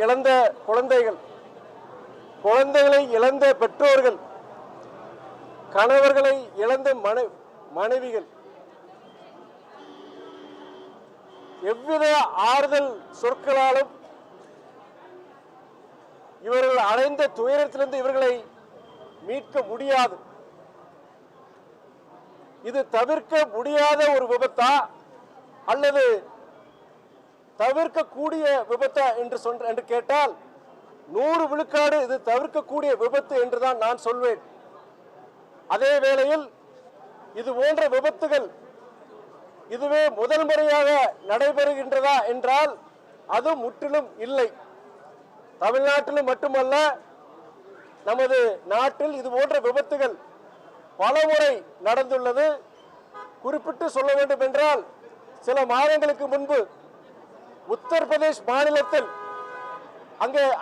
இழந்த குழந்தைகளை இழந்த பெற்றோர்கள், கணவர்களை இழந்த மனைவிகள் எவ்வித ஆறுதல் சொற்களாலும் இவர்கள் அடைந்த துயரத்திலிருந்து இவர்களை மீட்க முடியாது. இது தவிர்க்க முடியாத ஒரு விபத்தா அல்லது தவிர்க்கக்கூடிய விபத்தா என்று கேட்டால் 100 விழுக்காடு இது தவிர்க்கக்கூடிய விபத்து என்றுதான் நான் சொல்வேன். அதே வேளையில் இது போன்ற விபத்துகள் இதுவே முதல் முறையாக நடைபெறுகின்றதா என்றால் அது முற்றிலும் இல்லை. தமிழ்நாட்டிலும் மட்டுமல்ல, நமது நாட்டில் இது போன்ற விபத்துகள் பல முறை நடந்துள்ளது. குறிப்பிட்டு சொல்ல வேண்டும் என்றால், சில மாதங்களுக்கு முன்பு உத்தரப்பிரதேஷ் மாநிலத்தில்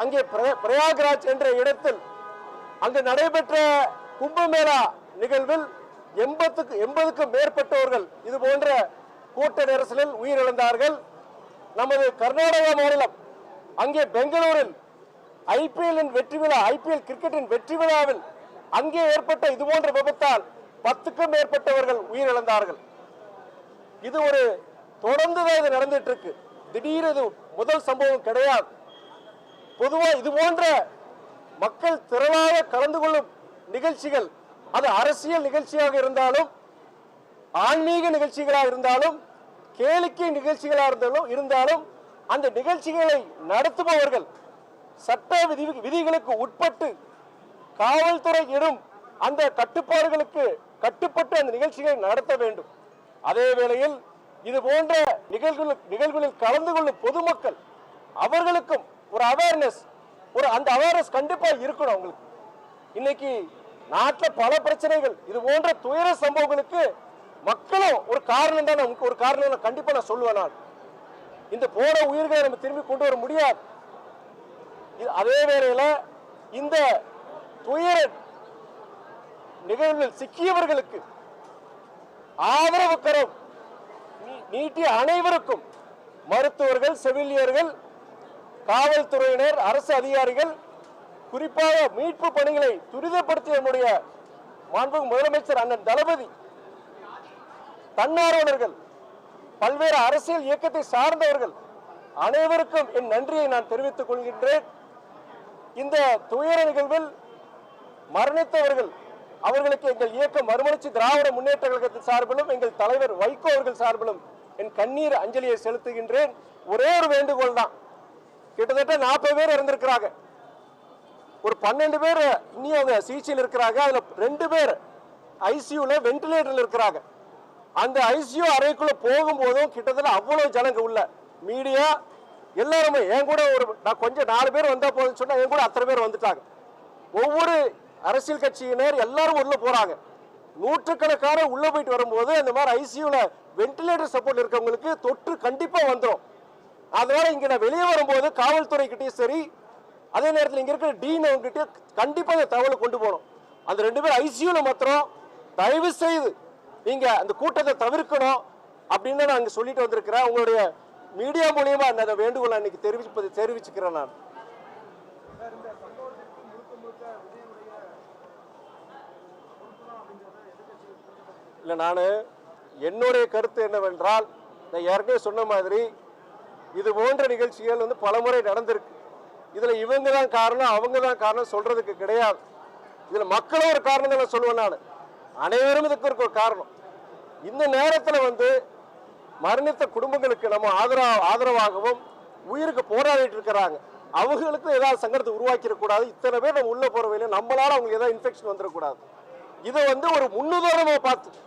அங்கே பிரயாக்ராஜ் என்ற இடத்தில் அங்கு நடைபெற்ற கும்பமேளா நிகழ்வில் 80க்கும் மேற்பட்டவர்கள் இது போன்ற கூட்ட நெரிசலில் உயிரிழந்தார்கள். நமது கர்நாடகா மாநிலம் அங்கே பெங்களூரில் ஐபிஎல் கிரிக்கெட்டின் வெற்றி விழாவில் அங்கே ஏற்பட்ட இது போன்ற விபத்தால் 10க்கும் மேற்பட்டவர்கள் உயிரிழந்தார்கள். இது ஒரு தொடர்ந்துதான் இது நடந்துட்டு இருக்கு. திடீர் முதல் சம்பவம் கிடையாது. பொதுவா இது போன்ற மக்கள் திரளாக கலந்து கொள்ளும் நிகழ்ச்சிகள், அது அரசியல் நிகழ்ச்சியாக இருந்தாலும், ஆன்மீக நிகழ்ச்சிகளாக இருந்தாலும், கேளிக்கை நிகழ்ச்சிகளாக இருந்தாலும் அந்த நிகழ்ச்சிகளை நடத்துபவர்கள் சட்ட விதிகளுக்கு உட்பட்டு காவல்துறை இடும் அந்த கட்டுப்பாடுகளுக்கு கட்டுப்பட்டு அந்த நிகழ்ச்சிகளை நடத்த வேண்டும். அதே வேளையில் இது போன்ற நிகழ்வுகளில் கலந்து கொள்ளும் பொதுமக்கள் அவர்களுக்கும் ஒரு அவேர்னஸ், அந்த அவேர்னஸ் கண்டிப்பா இருக்கணும். அவங்களுக்கு இன்னைக்கு நாட்டில் பல பிரச்சனைகள், இது போன்ற துயர சம்பவங்களுக்கு மக்களும் ஒரு காரணம் தான். ஒரு காரணம் கண்டிப்பா நான் சொல்லுவேன். நான் இந்த போன உயிர்களை நம்ம திரும்பி கொண்டு வர முடியாது. அதே வேளையில இந்த துயர நிகழ்வில் சிக்கியவர்களுக்கு ஆதரவு கரம் நீட்டிய அனைவருக்கும் மருத்துவர்கள், செவிலியர்கள், காவல்துறையினர், அரசு அதிகாரிகள், குறிப்பாக மீட்பு பணிகளை துரிதப்படுத்திய நம்முடைய மாண்புமிகு முதலமைச்சர் அண்ணன் தளபதி, தன்னார்வலர்கள், பல்வேறு அரசியல் இயக்கத்தை சார்ந்தவர்கள் அனைவருக்கும் என் நன்றியை நான் தெரிவித்துக் கொள்கின்றேன். இந்த துயர நிகழ்வில் மரணித்தவர்கள் அவர்களுக்கு எங்கள் இயக்கம் மறுமலர்ச்சி திராவிட முன்னேற்ற கழகத்தின் சார்பிலும் எங்கள் தலைவர் வைகோ அவர்கள் சார்பிலும் என் கண்ணீர் அஞ்சலியை செலுத்துகின்றேன். ஒரே ஒரு வேண்டுகோள் தான். கிட்டத்தட்ட 40 பேர் இறந்திருக்கிறாங்க. ஒரு 12 பேர் இன்னும் அவங்க சிகிச்சையில் இருக்கிறாங்க. அதுல 2 பேர் ஐசியூல வென்டிலேட்டர்ல இருக்கிறாங்க. அந்த ஐசியூ அறைக்குள்ள போகும்போதும் கிட்டத்தட்ட அவ்வளவு ஜனங்க உள்ள மீடியா எல்லாருமே என் கூட நான் கொஞ்சம் 4 பேர் வந்தா போதுன்னு சொன்னா என் கூட அத்தனை பேர் வந்துட்டாங்க. ஒவ்வொரு அரசியல் கட்சியினர் எல்லாரும் உள்ள போறாங்க. நூற்றுக்கணக்கான உள்ள போயிட்டு வரும்போது இந்த மாதிரி ஐசியூல வென்டிலேட்டர் சப்போர்ட் இருக்கவங்களுக்கு தொற்று கண்டிப்பா வந்துடும். அதனால இங்க நான் வெளியே வரும்போது காவல்துறை கிட்டயும் சரி, அதே நேரத்தில் இங்க இருக்கிற டீன் அவங்க கிட்ட கண்டிப்பா இந்த தகவலை கொண்டு போகணும். அந்த 2 பேர் ஐசியூல மாத்திரம் தயவு செய்து நீங்க அந்த கூட்டத்தை தவிர்க்கணும் அப்படின்னு நான் அங்க சொல்லிட்டு வந்திருக்கிறேன். உங்களுடைய மீடியா மூலியமா அந்த வேண்டுகோள் அன்னைக்கு தெரிவிச்சுக்கிறேன். நான் இல்ல, நான் என்னுடைய கருத்து என்னவென்றால், நான் ஏற்கனவே சொன்ன மாதிரி இது போன்ற நிகழ்ச்சிகள் பலமுறை நடந்திருக்கு. இதுல இவங்க தான் காரணம், அவங்க தான் காரணம் சொல்றதுக்கு கிடையாது. இதுல மக்களும் ஒரு காரணம் தான் சொல்லுவேன். நான் அனைவரும் இதுக்கு ஒரு காரணம். இந்த நேரத்தில் மரணித்த குடும்பங்களுக்கு நம்ம ஆதரவாகவும் உயிருக்கு போராடிட்டு இருக்கிறாங்க. அவங்களுக்கும் ஏதாவது சங்கடத்தை உருவாக்கிடக்கூடாது. இத்தனை பேர் நம்ம உள்ள போற வழியில நம்மளால அவங்களுக்கு ஏதாவது இன்ஃபெக்ஷன் வந்துடக்கூடாது. இதை ஒரு முன்னுதாரணமா பார்த்து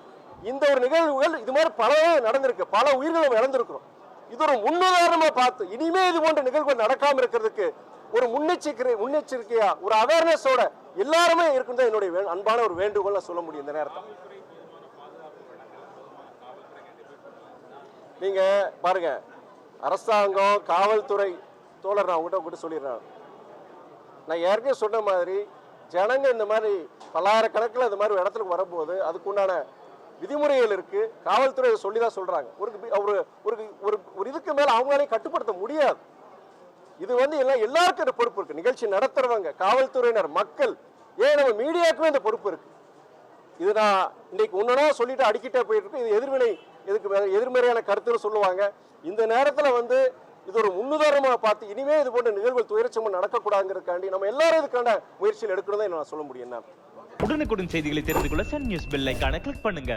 இந்த ஒரு நிகழ்வுகள் இது மாதிரி பலவே நடந்திருக்கு. பல உயிர்களை நம்ம இழந்திருக்கிறோம். இது ஒரு முன்னுதாரணமா பார்த்து இனிமே இது போன்ற நிகழ்வுகள் நடக்காம இருக்கிறதுக்கு ஒரு முன்னெச்சரிக்கையா ஒரு அவேர்னஸோட எல்லாருமே இருக்குன்னு என்னுடைய அன்பான ஒரு வேண்டுகோள் சொல்ல முடியும். இந்த நேரத்தில் நீங்க பாருங்க, அரசாங்கம், காவல்துறை தோழர், நான் உங்ககிட்ட சொல்லிடுறேன். நான் ஏற்கனவே சொன்ன மாதிரி ஜனங்க இந்த மாதிரி பல்லாயிரக்கணக்கில் இந்த மாதிரி இடத்துக்கு வரும்போது அதுக்குண்டான விதிமுறைகள் இருக்கு. காவல்துறை சொல்லிதான் சொல்றாங்க. ஒரு இதுக்கு மேல அவங்களாலே கட்டுப்படுத்த முடியாது. இது எல்லாம் எல்லாருக்கும் இந்த பொறுப்பு இருக்கு. நிகழ்ச்சி நடத்துறவங்க, காவல்துறையினர், மக்கள், ஏன் நம்ம மீடியாவுக்குமே இந்த பொறுப்பு இருக்கு. இது நான் இன்னைக்கு ஒன்னொன்னா சொல்லிட்டு அடிக்கிட்டே போயிட்டு இருக்கு. இது எதிர்வினை, இதுக்கு எதிர்மறையான கருத்துன்னு சொல்லுவாங்க. இந்த நேரத்தில் இது ஒரு முன்னுதாரணமாக பார்த்து இனிமே இது போன்ற நிகழ்வுகள் துயரச்சம்பவம் நடக்கக்கூடாதுங்கிறதுக்காண்டி நம்ம எல்லாரும் இதுக்கான முயற்சியில் எடுக்கணும் தான் நான் சொல்ல முடியும். உடனுக்குடன் செய்திகளை தெரிந்து கொள்ள சன் நியூஸ் பெல் ஐகானை கிளிக் பண்ணுங்க.